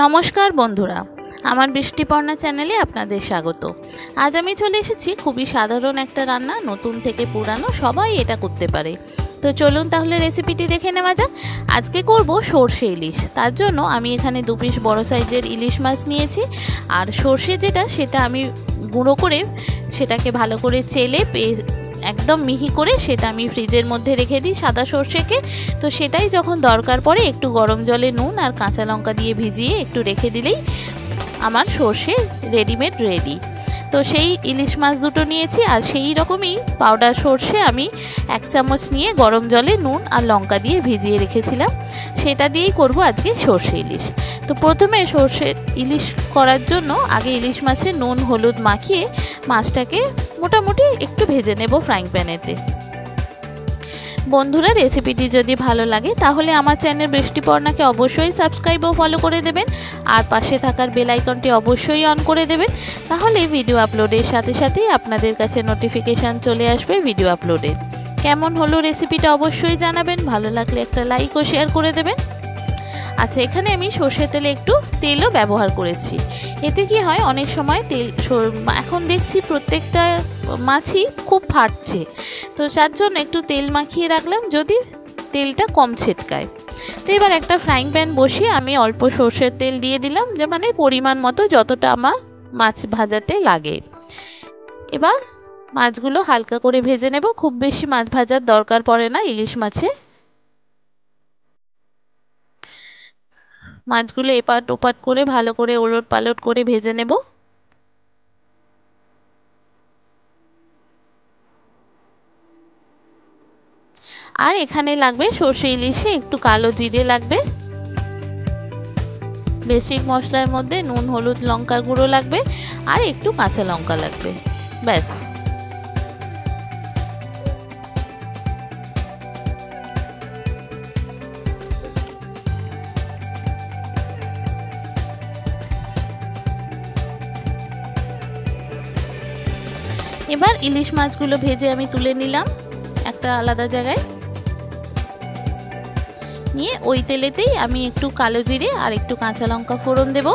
নমস্কার বন্ধুরা, আমার বৃষ্টিপর্ণা চ্যানেলে আপনাদের স্বাগত। আজ আমি চলে এসেছি খুবই সাধারণ একটা রান্না, নতুন থেকে পুরানো সবাই এটা করতে পারে। তো চলুন তাহলে রেসিপিটি দেখে নেওয়া যাক। আজকে করব সর্ষে ইলিশ। তার জন্য আমি এখানে 2 পিস বড় সাইজের ইলিশ মাছ নিয়েছি। আর সর্ষে সেটা আমি গুঁড়ো করে সেটাকে ভালো করে চেলে একদম মিহি করে সেটা আমি ফ্রিজের মধ্যে রেখে দিই, সাদা সর্ষেকে। তো সেটাই যখন দরকার পড়ে একটু গরম জলে নুন আর কাঁচা লঙ্কা দিয়ে ভিজিয়ে একটু রেখে দিলেই আমার সর্ষে রেডি। তো সেই ইলিশ মাছ দুটো নিয়েছি, আর সেই রকমই পাউডার সর্ষে আমি 1 চামচ নিয়ে গরম জলে নুন আর লঙ্কা দিয়ে ভিজিয়ে রেখেছিলাম। সেটা দিয়েই করব আজকে সর্ষে ইলিশ। তো প্রথমে সর্ষে ইলিশ করার জন্য আগে ইলিশ মাছে নুন হলুদ মাখিয়ে মাছটাকে মোটামুটি একটু ভেজে নেব ফ্রাইং প্যানেতে। বন্ধুরা, রেসিপিটি যদি ভালো লাগে তাহলে আমার চ্যানেল বৃষ্টিপর্ণাকে অবশ্যই সাবস্ক্রাইব ও ফলো করে দেবেন, আর পাশে থাকার বেল আইকনটি অবশ্যই অন করে দেবেন। তাহলে ভিডিও আপলোডের সাথে সাথেই আপনাদের কাছে নোটিফিকেশান চলে আসবে ভিডিও আপলোডের। কেমন হলো রেসিপিটা অবশ্যই জানাবেন, ভালো লাগলে একটা লাইক ও শেয়ার করে দেবেন। আচ্ছা, এখানে আমি সর্ষের তেলে একটু তেলও ব্যবহার করেছি। এতে কি হয়, অনেক সময় এখন দেখছি প্রত্যেকটা মাছই খুব ফাটছে, তো যার জন্য একটু তেল মাখিয়ে রাখলাম যদি তেলটা কম ছিটকায়। তো এবার একটা ফ্রাইং প্যান বসিয়ে আমি অল্প সর্ষের তেল দিয়ে দিলাম, যে মানে পরিমাণ মতো যতটা আমার মাছ ভাজাতে লাগে। এবার মাছগুলো হালকা করে ভেজে নেব, খুব বেশি মাছ ভাজার দরকার পড়ে না ইলিশ মাছে। মাছগুলো এপাট ওপাট করে ভালো করে ওলট পালট করে ভেজে নেব। আর এখানে লাগবে সর্ষে ইলিশে একটু কালো জিরে লাগবে, বেসিক মশলার মধ্যে নুন হলুদ লঙ্কার গুঁড়ো লাগবে, আর একটু কাঁচা লঙ্কা লাগবে, ব্যাস। এবার ইলিশ মাছগুলো ভেজে আমি তুলে নিলাম একটা আলাদা জায়গায় নিয়ে, ওই তেলেতেই আমি একটু কালো জিরে আর একটু কাঁচা লঙ্কা ফোড়ন দেব।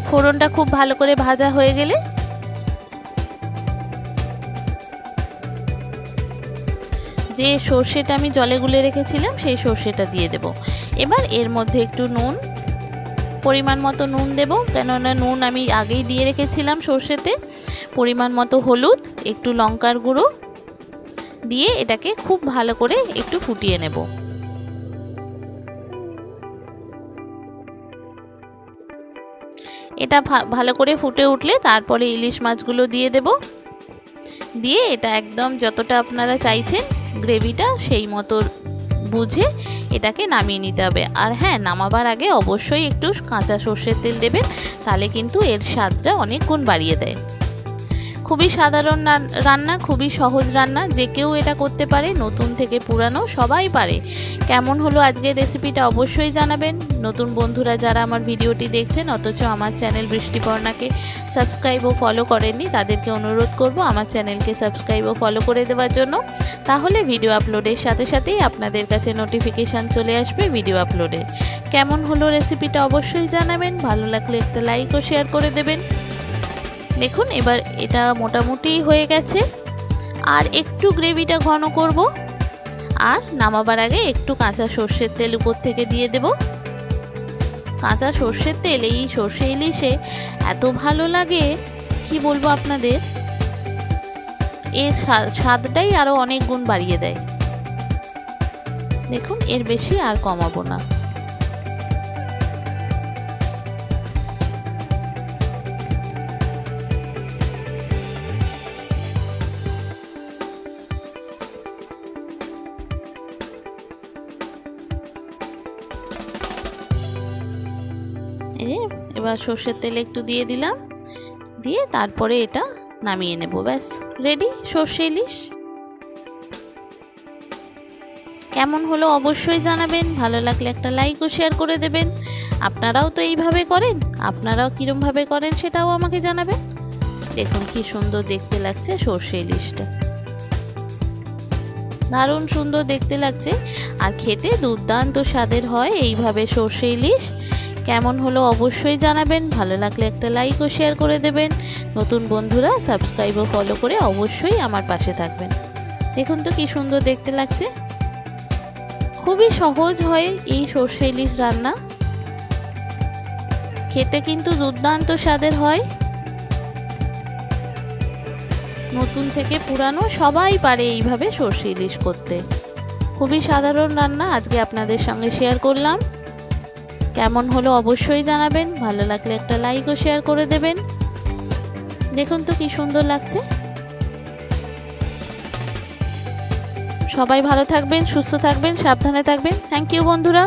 ফোড়নটা খুব ভালো করে ভাজা হয়ে গেলে যে সর্ষেটা আমি জলে গুলে রেখেছিলাম সেই সর্ষেটা দিয়ে দেব। এবার এর মধ্যে একটু নুন, পরিমাণ মতো নুন দেব, কেননা নুন আমি আগেই দিয়ে রেখেছিলাম সর্ষেতে। পরিমাণ মতো হলুদ, একটু লঙ্কার গুঁড়ো দিয়ে এটাকে খুব ভালো করে একটু ফুটিয়ে নেব। এটা ভালো করে ফুটে উঠলে তারপরে ইলিশ মাছগুলো দিয়ে দেব। দিয়ে এটা একদম যতটা আপনারা চাইছেন গ্রেভিটা সেই মতো বুঝে এটাকে নামিয়ে নিতে হবে। আর হ্যাঁ, নামাবার আগে অবশ্যই একটু কাঁচা সর্ষের তেল দেবেন, তাহলে কিন্তু এর স্বাদটা অনেক গুণ বাড়িয়ে দেয়। খুবই সাধারণ রান্না, খুবই সহজ রান্না, যে কেউ এটা করতে পারে, নতুন থেকে পুরানো সবাই পারে। কেমন হলো আজকের রেসিপিটা অবশ্যই জানাবেন। নতুন বন্ধুরা যারা আমার ভিডিওটি দেখছেন অথচ আমার চ্যানেল বৃষ্টিপর্ণাকে সাবস্ক্রাইব ও ফলো করেননি, তাদেরকে অনুরোধ করব আমার চ্যানেলকে সাবস্ক্রাইব ও ফলো করে দেওয়ার জন্য। তাহলে ভিডিও আপলোডের সাথে সাথেই আপনাদের কাছে নোটিফিকেশান চলে আসবে ভিডিও আপলোডের। কেমন হলো রেসিপিটা অবশ্যই জানাবেন, ভালো লাগলে একটা লাইক ও শেয়ার করে দেবেন। দেখুন এবার এটা মোটামুটি হয়ে গেছে, আর একটু গ্রেভিটা ঘন করব। আর নামাবার আগে একটু কাঁচা সর্ষের তেল উপর থেকে দিয়ে দেব। কাঁচা সর্ষের তেল এই সর্ষে ইলিশে এত ভালো লাগে কি বলবো আপনাদের, এর স্বাদটাই আরো অনেক গুণ বাড়িয়ে দেয়। দেখুন এর বেশি আর কমাবো না। এবার সর্ষের তেল একটু দিয়ে দিলাম, দিয়ে তারপরে এটা নামিয়ে নেব, ব্যাস রেডি সর্ষে ইলিশ। কেমন হলো অবশ্যই জানাবেন, ভালো লাগলে একটা লাইক ও শেয়ার করে দেবেন। আপনারাও তো এইভাবে করেন, আপনারাও কীরমভাবে করেন সেটাও আমাকে জানাবেন। দেখুন কি সুন্দর দেখতে লাগছে সর্ষে ইলিশটা। দারুণ সুন্দর দেখতে লাগছে আর খেতে দুর্দান্ত স্বাদের হয় এইভাবে সর্ষে ইলিশ। কেমন হলো অবশ্যই জানাবেন, ভালো লাগলে একটা লাইক ও শেয়ার করে দেবেন। নতুন বন্ধুরা সাবস্ক্রাইব ও ফলো করে অবশ্যই আমার পাশে থাকবেন। দেখুন তো কি সুন্দর দেখতে লাগছে। খুবই সহজ হয় এই সর্ষে ইলিশ রান্না, খেতে কিন্তু দুর্দান্ত স্বাদের হয়। নতুন থেকে পুরানো সবাই পারে এইভাবে সর্ষে ইলিশ করতে। খুবই সাধারণ রান্না আজকে আপনাদের সঙ্গে শেয়ার করলাম। কেমন হলো অবশ্যই জানাবেন, ভালো লাগলে একটা লাইক ও শেয়ার করে দেবেন। দেখুন তো কি সুন্দর লাগছে। সবাই ভালো থাকবেন, সুস্থ থাকবেন, সাবধানে থাকবেন। থ্যাংক ইউ বন্ধুরা।